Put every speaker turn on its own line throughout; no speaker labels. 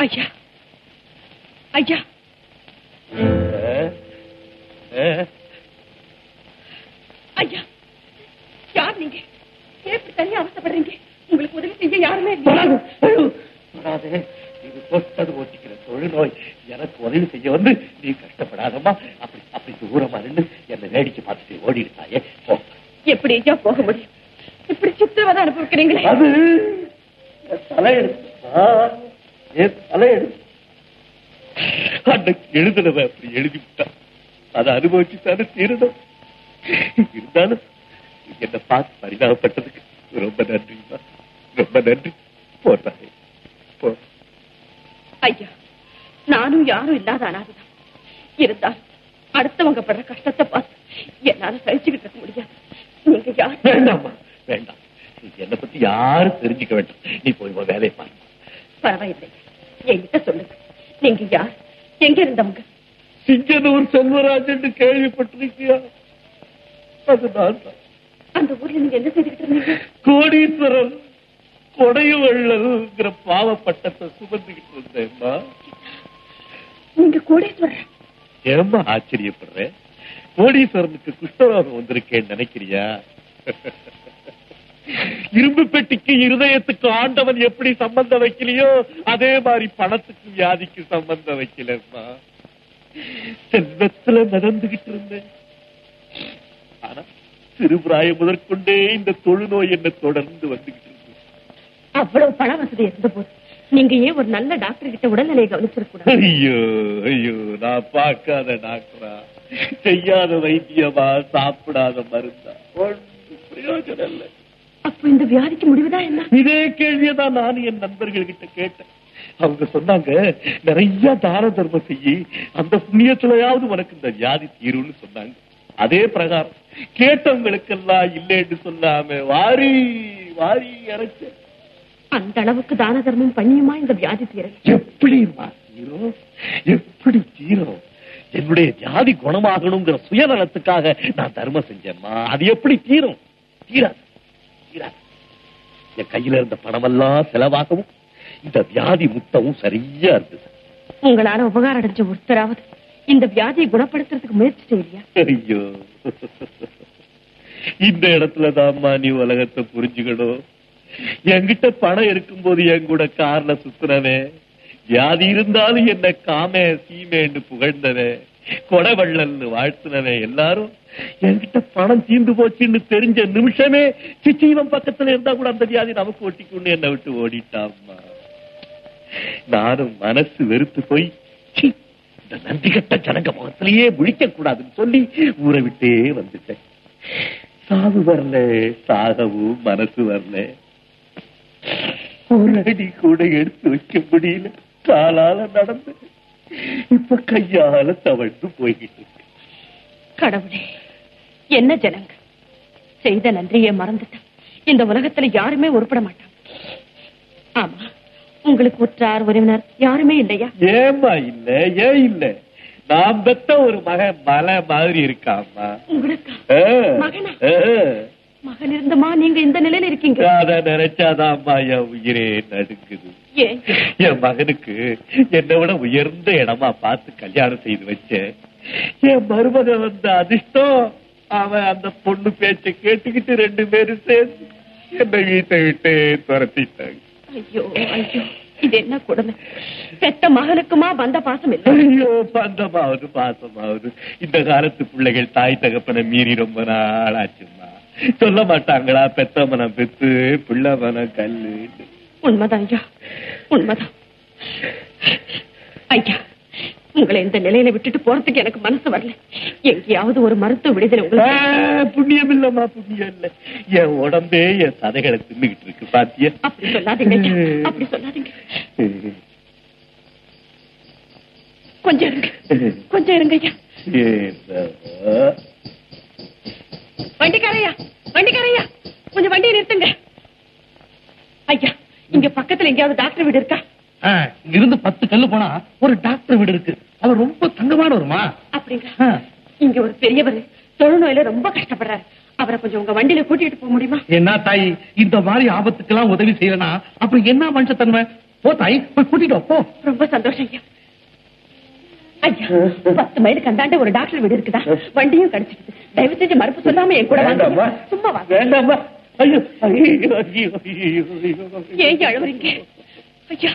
ஐயா ஐயா ஐயா, யார் நீங்க? எப்படி தனியா அவசப்படுறீங்க? உங்களுக்கு உதவி செய்ய யாருமே
இது தொட்டது ஓட்டிக்கிற தொழுநோய். எனக்கு உதவி செய்ய வந்து நீ கஷ்டப்படாதம்மா. அப்படி அப்படி தூரமா நின்று என்னை வேடிக்கை பார்த்துட்டு ஓடிடுத்தாயே.
எப்படி ஐயா போக முடியும்? இப்படி சித்திரவதை அனுபவிக்கிறீங்களே.
அது தலையெடுத்து தலையெடுத்து அன்னைக்கு எழுதுனவ அப்படி எழுதி விட்டான். அதை அனுபவிச்சுட்டானு தீரணும். இருந்தாலும் என்ன பார்த்து பரிதாபப்பட்டதுக்கு ரொம்ப நன்றிமா, ரொம்ப நன்றி. போறாங்க போ.
ஐயா, நானும் யாரும் இல்லாத அனாதைதான். இருந்தாலும் அடுத்தவங்க படுற கஷ்டத்தை பார்த்து என்னால சகிச்சுக்கிட்டு இருக்க முடியாது. நீங்க யார்?
வேண்டாமா, வேண்டாம். என்னை பத்தி யாரும் தெரிஞ்சுக்க வேண்டாம். நீ போய் வேலையை பாருங்க.
பரவாயில்லை, என்கிட்ட சொல்லுங்க. நீங்க யார்? எங்க இருந்தவங்க?
சிங்கனூர் செல்வராஜ் கேள்விப்பட்டிருக்கியா? அது நான் தான்.
அந்த ஊர்ல நீங்க என்ன செய்துகிட்டு இருந்தீங்க?
கோடீஸ்வரன் கொடைவள்ளல்ங்கிற பாவ பட்டத்தை சுமந்துகிட்டு இருந்தேம்மா.
நீங்க கோடீஸ்வரன்?
ஏம்மா ஆச்சரியப்படுறேன்? கோடீஸ்வரனுக்கு குஷ்டரோகம் வந்திருக்கேன்னு நினைக்கிறியா? இரும்பு பெட்டிக்கு இருதயத்துக்கு ஆண்டவன் எப்படி சம்பந்தம் வைக்கலையோ அதே மாதிரி பணத்துக்கு வியாதிக்கு சம்பந்தம் வைக்கலம்மா. செல்வத்துல நடந்துகிட்டு இருந்தேன். ஆனா சிறுபிராயம் முதற்கொண்டே இந்த தொழுநோய் என்ன தொடர்ந்து வந்துகிட்டு இருக்கு.
அவ்வளவு பண வசதி இருந்த போது நீங்க ஏன் ஒரு நல்ல டாக்டர் கிட்ட உடல்நிலையை கவனிச்சிருக்கூடாது?
ஐயோ ஐயோ, நான் பார்க்காத டாக்டரா, செய்யாத வைத்தியமா, சாப்பிடாத மருந்தா, ஒன்றும் பிரயோஜனம் இல்லை.
அப்ப இந்த வியாதிக்கு முடிவுதான் என்ன?
இதே கேள்வியதான் நானும் என் நண்பர்கள் கிட்ட கேட்டேன். அவங்க சொன்னாங்க, நிறைய தான தர்மம் செய்யி, அந்த புண்ணியத்திலையாவது உனக்கு இந்த வியாதி தீரும்னு சொன்னாங்க. அதே பிரகாரம் கேட்டவங்களுக்கெல்லாம் இல்லைன்னு சொல்லாம வாரி வாரி இறைச்ச.
அந்த அளவுக்கு தான தர்மம் பண்ணியுமா இந்த வியாதி தீரும்?
எப்படி தீரும்? எப்படி தீரும்? என்னுடைய வியாதி குணமாகணுங்கிற சுயநலத்துக்காக நான் தர்மம் செஞ்சேம்மா. அது எப்படி தீரும்? தீராது, தீராது. என் கையில இருந்த பணமெல்லாம் செலவாகவும் இந்த வியாதி முத்தமும் சரியா இருந்தது.
உங்களால உபகாரம் அடைஞ்ச ஒருத்தராவது இந்த வியாதியை குணப்படுத்துறதுக்கு முயற்சி செய்யலையா?
ஐயோ, இந்த இடத்துலதான்மா நீ உலகத்தை புரிஞ்சுக்கணும். என்கிட்ட பணம் இருக்கும்போது என் கூட கார்ல சுத்துறவே, வியாதி இருந்தாலும் என்ன காமே சீமேன்னு புகழ்ந்தவே, கொடைவள்ளல்னு வாழ்த்துனவே, எல்லாரும் என்கிட்ட பணம் தீர்ந்து போச்சுன்னு தெரிஞ்ச நிமிஷமே சிச்சீவன் பக்கத்துல இருந்தா கூட அந்த வியாதி நமக்கு ஒட்டிக்கொண்டு என்னை விட்டு ஓடிட்டாம்மா. நானும் மனசு வெறுத்து போய் இந்த நன்றி கட்ட ஜனங்க முகத்திலேயே முழிக்க கூடாதுன்னு சொல்லி ஊரை விட்டே வந்துட்டேன். சாவு வரல, சாகவும் மனசு வரல. ஒரு அடி கூட எடுத்து வைக்க முடியல. காலால நடந்து இப்ப கையால தவழ்ந்து போய்கிட்டு இருக்கு.
கடவுளே, என்ன ஜனங்க! செய்த நன்றியை மறந்துட்டேன். இந்த உலகத்துல யாருமே உருப்பட மாட்டாங்க. ஆமா, உங்களுக்கு உற்றார் உறவினர் யாருமே இல்லையா?
ஏமா இல்ல, ஏன் இல்ல? நான் பெத்த ஒரு மகன் மலை மாதிரி இருக்காமா.
உங்களுக்கு மகனா? மகன் இருந்தமா நீங்க இந்த நிலையில இருக்கீங்க?
அத நினைச்சாதாம்மா என் உயிரே நடுக்குது. என் மகனுக்கு என்னை விட உயர்ந்த இடமா பார்த்து கல்யாணம் செய்து வச்சேன். என் மருமகன் வந்த அதிர்ஷ்டம், அவன் அந்த பொண்ணு பேச்ச கேட்டுக்கிட்டு 2 பேரும் சேர்ந்து என்னை வீட்டை விட்டு துரத்திட்டாங்க.
ஐயோ ஐயோ, இது என்ன கொடுமை! பெத்த மகனுக்குமா வந்த பாசம் இல்லை?
ஐயோ, பந்தமாவது பாசமாவது இந்த காலத்து பிள்ளைகள் தாய் தகப்பனை மீறி ரொம்ப நாளாச்சுமா. சொல்ல மாட்டாங்களா, பெத்த மனம் பெத்து பிள்ளை மனம் கல்லு?
உண்மைதான் ஐயா, உண்மைதான். ஐயா, உங்களை இந்த நிலையில விட்டுட்டு போறதுக்கு எனக்கு மனசு வரல. எங்கேயாவது ஒரு மருத்துவ விடுதலை உங்களுக்கு?
புண்ணியம் இல்லம்மா, புண்ணியம் இல்ல. என் உடம்பே என் சதைகளை தின்னுகிட்டு இருக்கு, பாத்தியா?
அப்படி சொல்லாதீங்க, அப்படி சொல்லாதீங்க. கொஞ்சம் இருங்க, கொஞ்சம் இருங்க ஐயா. வண்டிக்காரையா, வண்டிக்காரையா, கொஞ்சம் வண்டியை நிறுத்துங்க. ஐயா, இங்க பக்கத்துல எங்கேயாவது டாக்டர் வீடு இருக்கா?
இருந்து 10 கல்லு போனா ஒரு டாக்டர் வீடு இருக்கு. அவர் ரொம்ப தங்கமானவருமா.
அப்படிங்களா? இங்க ஒரு பெரியவர் தொழுநோயில ரொம்ப கஷ்டப்படுறாரு. அவரை கொஞ்சம் உங்க வண்டியில கூட்டிட்டு போக முடியுமா?
என்ன தாய், இந்த மாதிரி ஆபத்துக்கெல்லாம் உதவி செய்யலனா அப்புறம் என்ன மனுஷத்தன்மை? போ தாய், போய் கூட்டிட்டு போ.
ரொம்ப சந்தோஷம் ஐயா. ஐயா 10 மைலுக்கு அந்தாண்ட ஒரு டாக்டர் வீடு இருக்குதா? வண்டியும் கிடைச்சிருக்கு. தயவு செஞ்சு மறுப்பு சொல்லாம என் கூட வாங்க. சும்மா வாங்க.
வேண்டாமா? ஐயோ ஐயோ ஐயோ ஐயோ,
ஏன் அழுவுறீங்க ஐயா?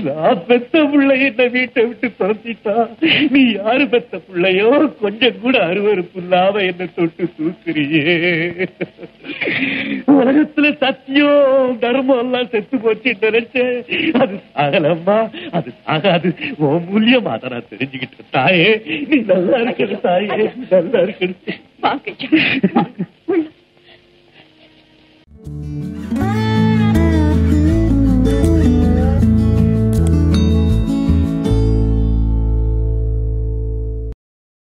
நான் பெத்த பிள்ளை என்ன வீட்டை விட்டு துரத்திட்டா, நீ யாரு பெத்த பிள்ளையோ கொஞ்சம் கூட அருவருப்பு இல்லாம என்ன தொட்டு தூக்குறியே. உலகத்துல சத்தியம் தர்மம் எல்லாம் செத்து போச்சு நினைச்சேன். அது சாகலம்மா, அது சாகாது. உன் மூலியமா அதை நான் தெரிஞ்சுக்கிட்டேன் தாயே. நீ நல்லா இருக்கணும் தாயே, நல்லா இருக்கணும்.
வாங்க ஐயா.